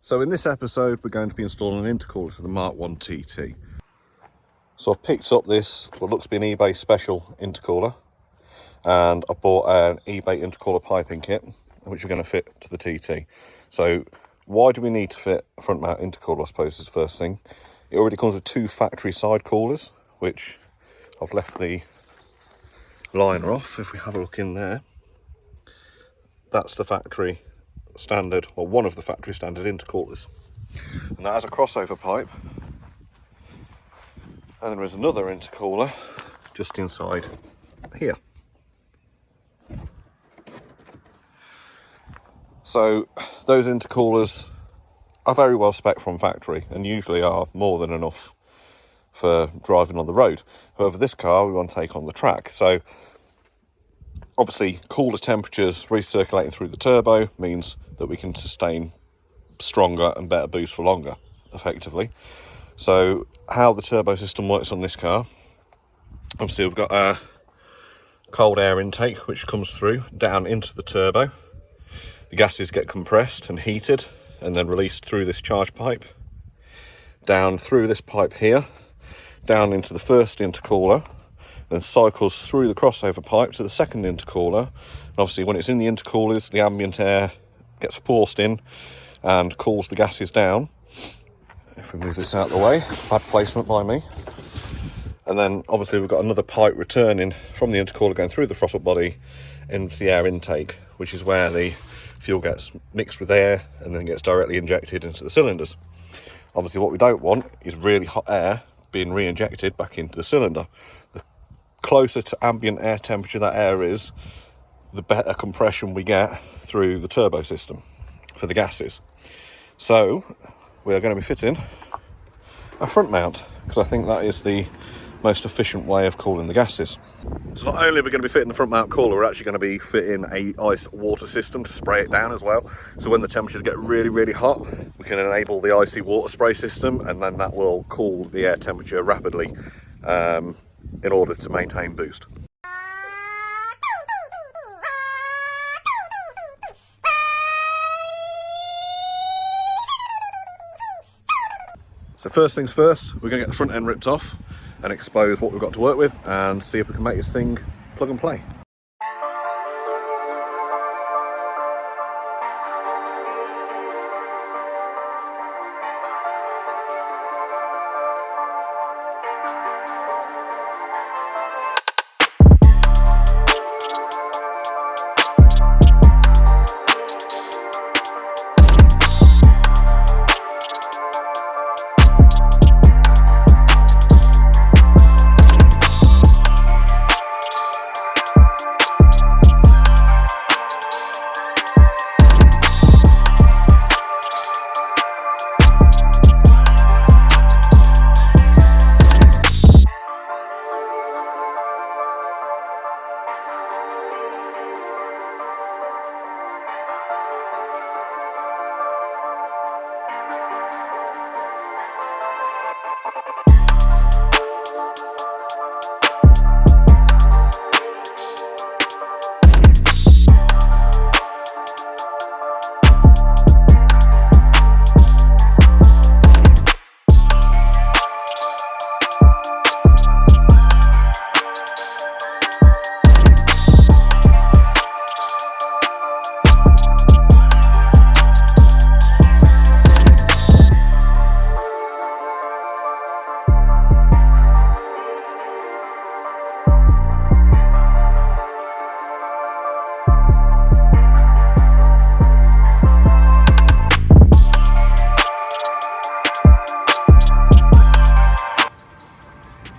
So in this episode, we're going to be installing an intercooler to the My Audi TT. So I've picked up this, what looks to be an eBay special intercooler, and I bought an eBay intercooler piping kit, which we're going to fit to the TT. So why do we need to fit a front mount intercooler, I suppose, is the first thing. It already comes with two factory side coolers, which I've left the liner off. If we have a look in there, that's the factory standard, or one of the factory standard intercoolers, and that has a crossover pipe, and there is another intercooler just inside here. So those intercoolers are very well spec from factory and usually are more than enough for driving on the road. However, this car we want to take on the track, so obviously cooler temperatures recirculating through the turbo means that we can sustain stronger and better boost for longer, effectively. So how the turbo system works on this car, obviously we've got a cold air intake which comes through down into the turbo. The gases get compressed and heated and then released through this charge pipe, down through this pipe here, down into the first intercooler, then cycles through the crossover pipe to the second intercooler. And obviously when it's in the intercoolers, the ambient air gets forced in and cools the gases down. If we move this out of the way, bad placement by me. And then obviously we've got another pipe returning from the intercooler going through the throttle body into the air intake, which is where the fuel gets mixed with air and then gets directly injected into the cylinders. Obviously what we don't want is really hot air being re-injected back into the cylinder. The closer to ambient air temperature that air is, the better compression we get through the turbo system for the gases. So we are going to be fitting a front mount because I think that is the most efficient way of cooling the gases. So not only are we going to be fitting the front mount cooler, we're actually going to be fitting a ice water system to spray it down as well. So when the temperatures get really hot, we can enable the icy water spray system, and then that will cool the air temperature rapidly in order to maintain boost. So first things first, we're going to get the front end ripped off and expose what we've got to work with and see if we can make this thing plug and play.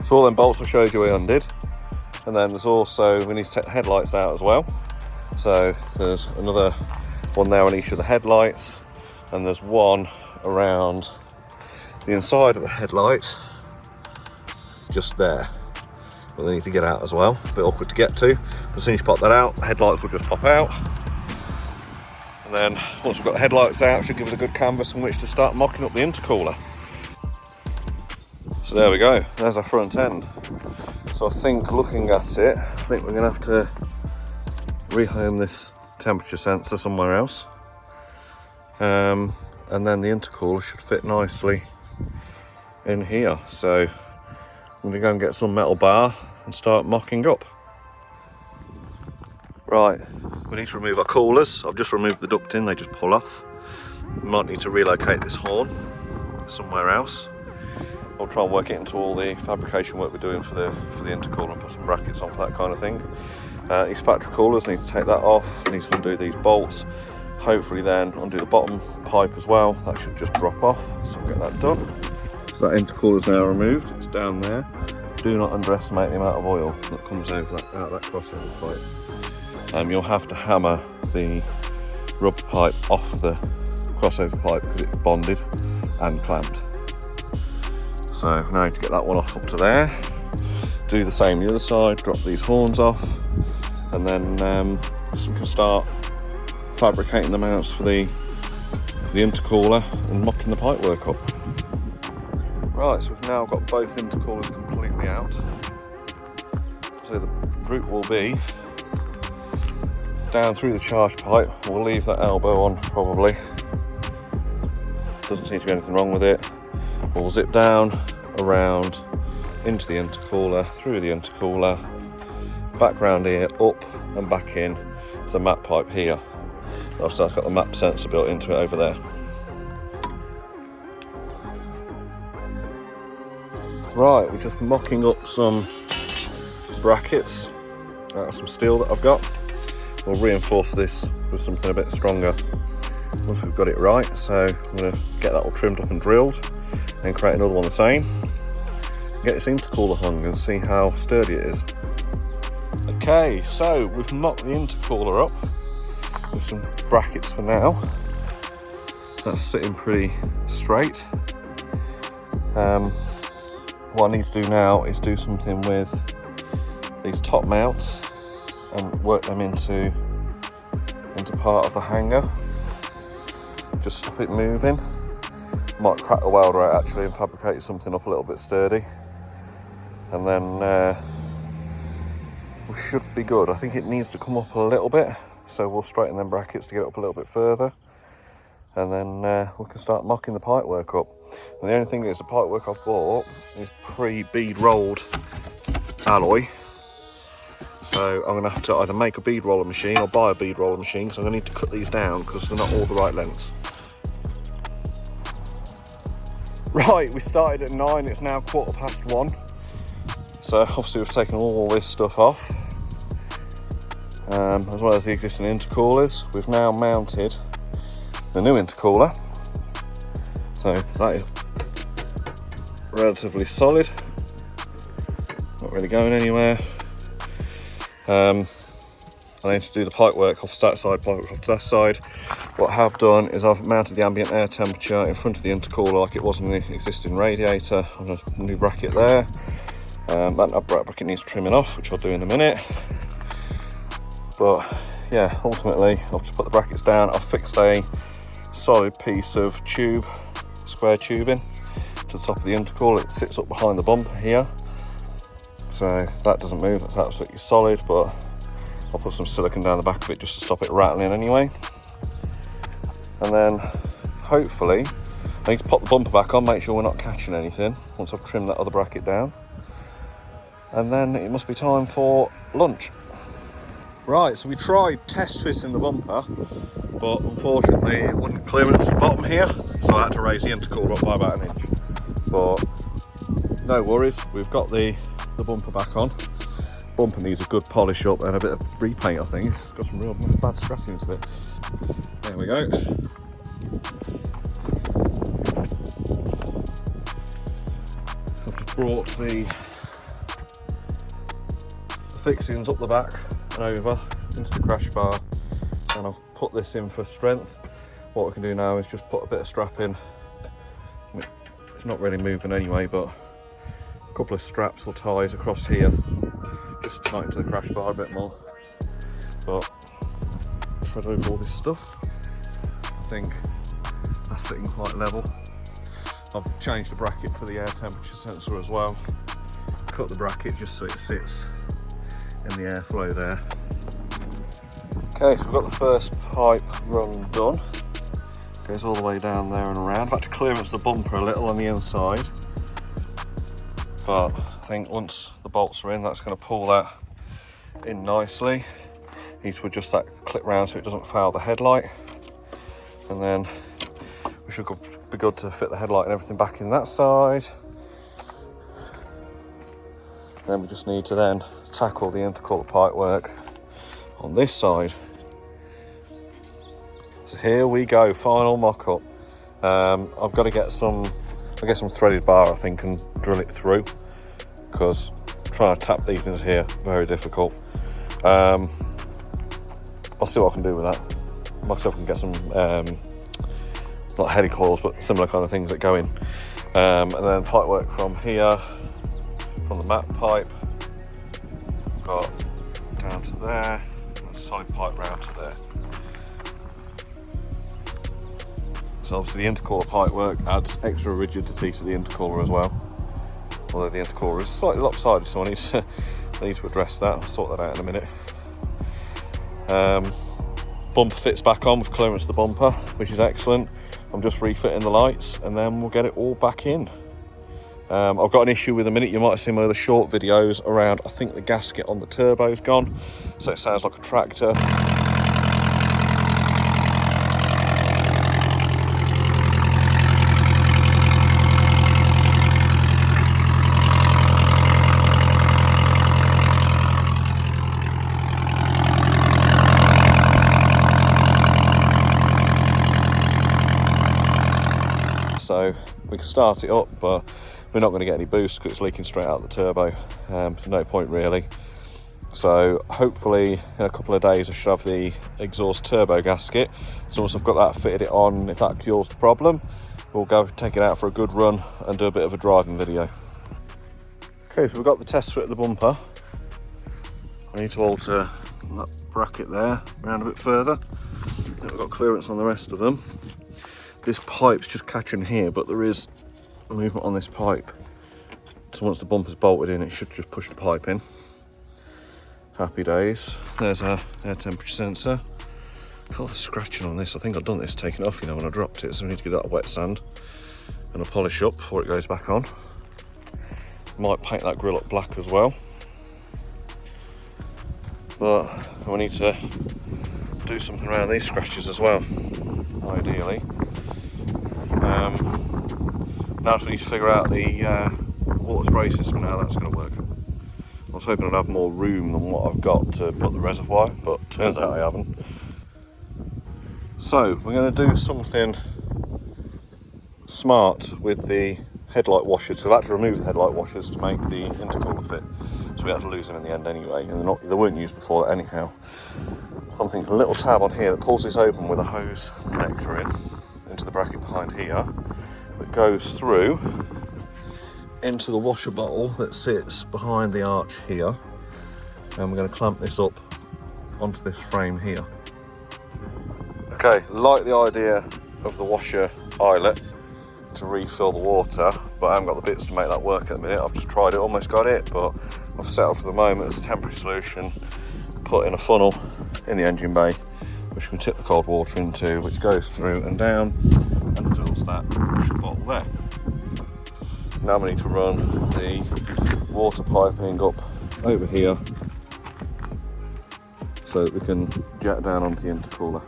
So all them bolts I showed you we undid, and then there's also, we need to take the headlights out as well. So there's another one there on each of the headlights, and there's one around the inside of the headlight just there that they need to get out as well. A bit awkward to get to, but as soon as you pop that out, the headlights will just pop out, and then once we've got the headlights out, it should give us a good canvas on which to start mocking up the intercooler. So there we go, there's our front end. So I think, looking at it, I think we're going to have to rehome this temperature sensor somewhere else. And and then the intercooler should fit nicely in here. So I'm going to go and get some metal bar and start mocking up. Right, we need to remove our coolers. I've just removed the ducting, they just pull off. We might need to relocate this horn somewhere else. I'll try and work it into all the fabrication work we're doing for the intercooler and put some brackets on for that kind of thing. These factory coolers, need to take that off, I need to undo these bolts. Hopefully then undo the bottom pipe as well. That should just drop off, so I'll get that done. So that intercooler is now removed, it's down there. Do not underestimate the amount of oil that comes over out of that crossover pipe. You'll have to hammer the rubber pipe off the crossover pipe because it's bonded and clamped. So now I need to get that one off up to there. Do the same the other side, drop these horns off, and then we can start fabricating the mounts for the intercooler and mocking the pipework up. Right, so we've now got both intercoolers completely out. So the route will be down through the charge pipe. We'll leave that elbow on probably. Doesn't seem to be anything wrong with it. We'll zip down, around, into the intercooler, through the intercooler, back round here, up and back in to the map pipe here. Obviously I've got the map sensor built into it over there. Right, we're just mocking up some brackets out of some steel that I've got. We'll reinforce this with something a bit stronger once we've got it right. So I'm going to get that all trimmed up and drilled and create another one the same. Get this intercooler hung and see how sturdy it is. Okay, so we've mocked the intercooler up with some brackets for now. That's sitting pretty straight. What I need to do now is do something with these top mounts and work them into part of the hanger. Just stop it moving. Might crack the welder out actually and fabricate something up a little bit sturdy. And then we should be good. I think it needs to come up a little bit, so we'll straighten them brackets to get it up a little bit further. And then we can start mocking the pipework up. And the only thing is the pipework I've bought is pre-bead rolled alloy. So I'm going to have to either make a bead roller machine or buy a bead roller machine, because I'm going to need to cut these down because they're not all the right lengths. Right, we started at 9, it's now 1:15. So obviously we've taken all this stuff off, as well as the existing intercoolers. We've now mounted the new intercooler. So that is relatively solid, not really going anywhere. I need to do the pipework off that side, pipework off to that side. What I have done is I've mounted the ambient air temperature in front of the intercooler like it was in the existing radiator on a new bracket there. That bracket needs trimming off, which I'll do in a minute. But yeah, ultimately I've just put the brackets down. I've fixed a solid piece of tube, square tubing to the top of the intercooler. It sits up behind the bumper here, so that doesn't move, that's absolutely solid, but I'll put some silicone down the back of it just to stop it rattling anyway. And then hopefully I need to pop the bumper back on, make sure we're not catching anything once I've trimmed that other bracket down. And then it must be time for lunch. Right, so we tried test fitting the bumper, but unfortunately it wouldn't clearance the bottom here, so I had to raise the intercooler up by about 1 inch. But no worries, we've got the bumper back on. Bumper needs a good polish up and a bit of repaint, I think. It's got some real bad scratchings to it. There we go. I've just brought the fixings up the back and over into the crash bar, and I've put this in for strength. What we can do now is just put a bit of strap in. It's not really moving anyway, but a couple of straps or ties across here just to tighten to the crash bar a bit more. But thread over all this stuff, I think that's sitting quite level. I've changed the bracket for the air temperature sensor as well. Cut the bracket just so it sits in the airflow there. Okay, so we've got the first pipe run done. Goes all the way down there and around. I've had to clearance the bumper a little on the inside, but I think once the bolts are in, that's going to pull that in nicely. Need to adjust that clip round so it doesn't foul the headlight, and then we should be good to fit the headlight and everything back in that side. Then we just need to then tackle the intercooler pipe work on this side. So here we go, final mock-up. I've got to get some threaded bar, I think, and drill it through, because trying to tap these into here, very difficult. I'll see what I can do with that. Myself can get some, not heady coils, but similar kind of things that go in. And then pipe work from here, from the mat pipe, got down to there, and side pipe round to there. So obviously the intercooler pipe work adds extra rigidity to the intercooler as well. Although the intercooler is slightly lopsided, so I need to address that. I'll sort that out in a minute. Bumper fits back on, with clearance the bumper, which is excellent. I'm just refitting the lights and then we'll get it all back in. I've got an issue with a minute. You might have seen my other short videos around, I think the gasket on the turbo's gone, so it sounds like a tractor. So we can start it up, but we're not going to get any boost because it's leaking straight out the turbo. So no point really. So hopefully in a couple of days I should have the exhaust turbo gasket. So once I've got that fitted it on, if that cures the problem, we'll go take it out for a good run and do a bit of a driving video. Okay, so we've got the test fit of the bumper. I need to alter that bracket there around a bit further. We've got clearance on the rest of them. This pipe's just catching here, but there is movement on this pipe. So once the bumper's bolted in, it should just push the pipe in. Happy days. There's our air temperature sensor. Look at all the scratching on this. I think I've done this taking it off, when I dropped it, so we need to give that a wet sand and a polish up before it goes back on. Might paint that grille up black as well. But we need to do something around these scratches as well, ideally. Now we need to figure out the water spray system, how that's going to work. I was hoping I'd have more room than what I've got to put the reservoir, but turns out I haven't. So we're going to do something smart with the headlight washers. So I've had to remove the headlight washers to make the intercooler fit. So we had to lose them in the end anyway, and they weren't used before that anyhow. I'm thinking a little tab on here that pulls this open with a hose connector into the bracket behind here, that goes through into the washer bottle that sits behind the arch here, and we're going to clamp this up onto this frame here. Okay, like the idea of the washer eyelet to refill the water, but I haven't got the bits to make that work at the minute. I've just tried it, almost got it, but I've set up for the moment as a temporary solution, put in a funnel in the engine bay, which we can tip the cold water into, which goes through and down and fills that washer bottle there. Now we need to run the water piping up over here so that we can jet down onto the intercooler.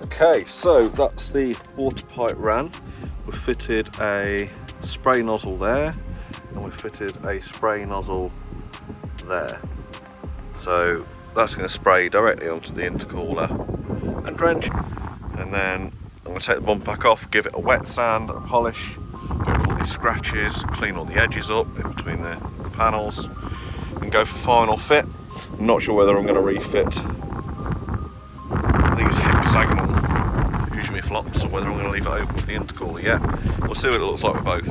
Okay, so that's the water pipe ran. We've fitted a spray nozzle there, and we've fitted a spray nozzle there. So that's going to spray directly onto the intercooler and drench. And then I'm going to take the bump back off, give it a wet sand and polish, go for all these scratches, clean all the edges up in between the panels, and go for final fit. I'm not sure whether I'm going to refit these hexagonal usually flops or whether I'm going to leave it open with the intercooler yet. We'll see what it looks like with both.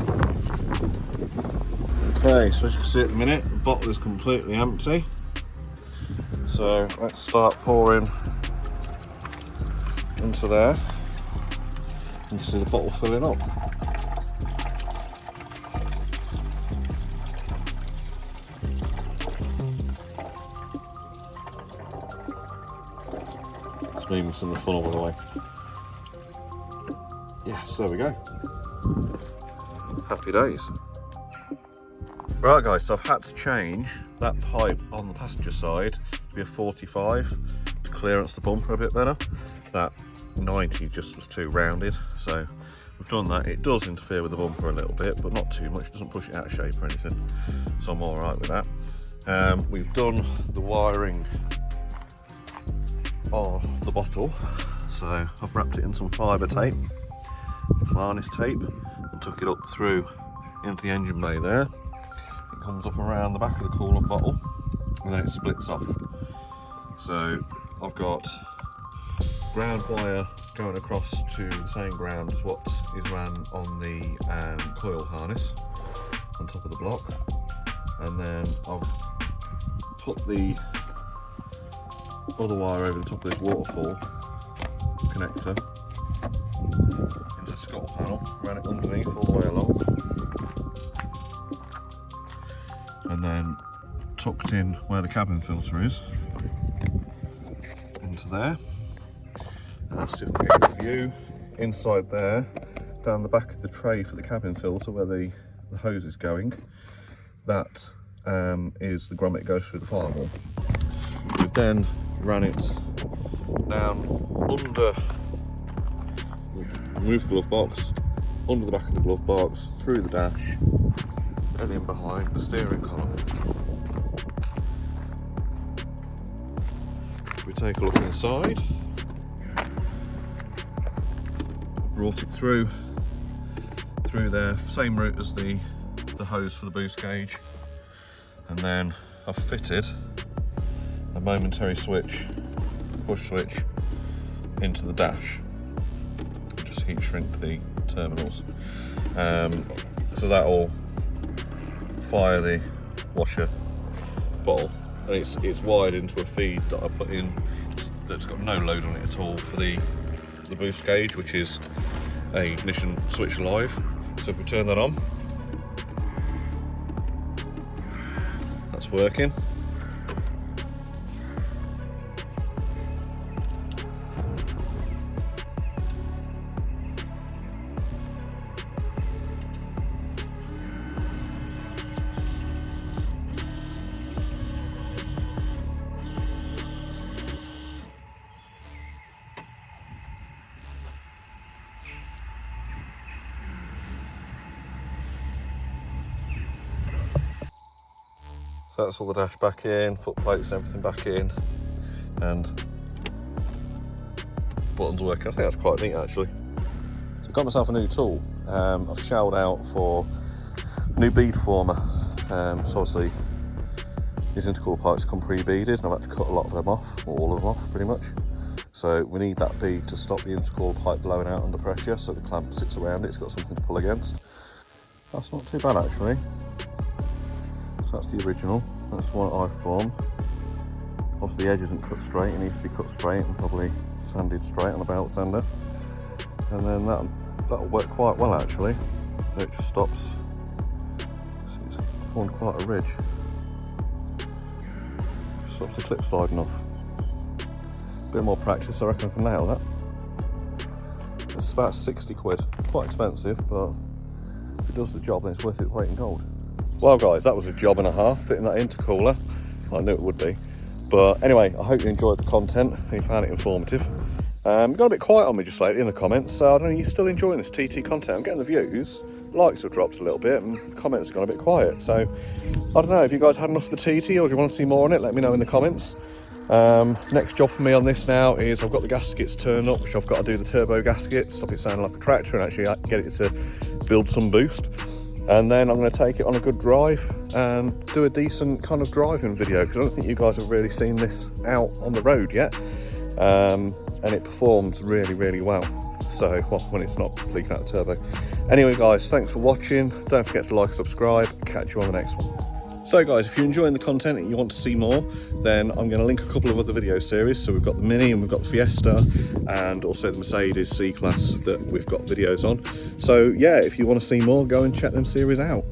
Okay, so as you can see at the minute, the bottle is completely empty. So let's start pouring into there. You can see the bottle filling up. just me missing the funnel by the way. Yes, there we go. Happy days. Right guys, so I've had to change that pipe on the passenger side to be a 45 to clearance the bumper a bit better. That 90 just was too rounded, so we've done that. It does interfere with the bumper a little bit, but not too much. It doesn't push it out of shape or anything, so I'm all right with that. We've done the wiring of the bottle, so I've wrapped it in some fibre tape, harness tape, and took it up through into the engine bay there. It comes up around the back of the coolant bottle, and then it splits off. So I've got ground wire going across to the same ground as what is ran on the coil harness on top of the block, and then I've put the other wire over the top of this waterfall connector into the scuttle panel, ran it underneath all the way along, and then tucked in where the cabin filter is into there. And let's see if we can get a view inside there, down the back of the tray for the cabin filter where the hose is going. That is the grommet goes through the firewall. We've then ran it down under, remove the glove box, under the back of the glove box, through the dash, and in behind the steering column. If we take a look inside, brought it through there, same route as the hose for the boost gauge, and then I've fitted a momentary switch, push switch, into the dash. Just heat shrink the terminals, so that will fire the washer bottle, and it's wired into a feed that I put in that's got no load on it at all for the boost gauge, which is a ignition switch live. So if we turn that on, that's working. So that's all the dash back in, foot plates, everything back in, and buttons working. I think that's quite neat actually. So I've got myself a new tool. I've shelled out for a new bead former. So obviously these intercooler pipes come pre-beaded, and I've had to cut a lot of them off, or all of them off pretty much. So we need that bead to stop the intercooler pipe blowing out under pressure, so the clamp sits around it, it's got something to pull against. That's not too bad actually. So that's the original, that's the one I've formed. Obviously the edge isn't cut straight, it needs to be cut straight and probably sanded straight on a belt sander. And then that'll work quite well actually. So it just stops, it's formed quite a ridge. Stops the clip sliding off. A bit more practice, I reckon I can nail that. It's about 60 quid, quite expensive, but if it does the job then it's worth its weight in gold. Well guys, that was a job and a half, fitting that intercooler. I knew it would be. But anyway, I hope you enjoyed the content and you found it informative. Got a bit quiet on me just lately in the comments, so I don't know, you're still enjoying this TT content. I'm getting the views, likes have dropped a little bit, and the comments have gone a bit quiet. So, I don't know, if you guys had enough of the TT or do you want to see more on it, let me know in the comments. Next job for me on this now is I've got the gaskets turned up, which I've got to do the turbo gasket, stop it sounding like a tractor and actually get it to build some boost. And then I'm going to take it on a good drive and do a decent kind of driving video, because I don't think you guys have really seen this out on the road yet. And it performs really, really well. So, well, when it's not leaking out the turbo. Anyway guys, thanks for watching. Don't forget to like and subscribe. Catch you on the next one. So guys, if you're enjoying the content and you want to see more, then I'm going to link a couple of other video series. So we've got the Mini and we've got the Fiesta and also the Mercedes C-Class that we've got videos on. So yeah, if you want to see more, go and check them series out.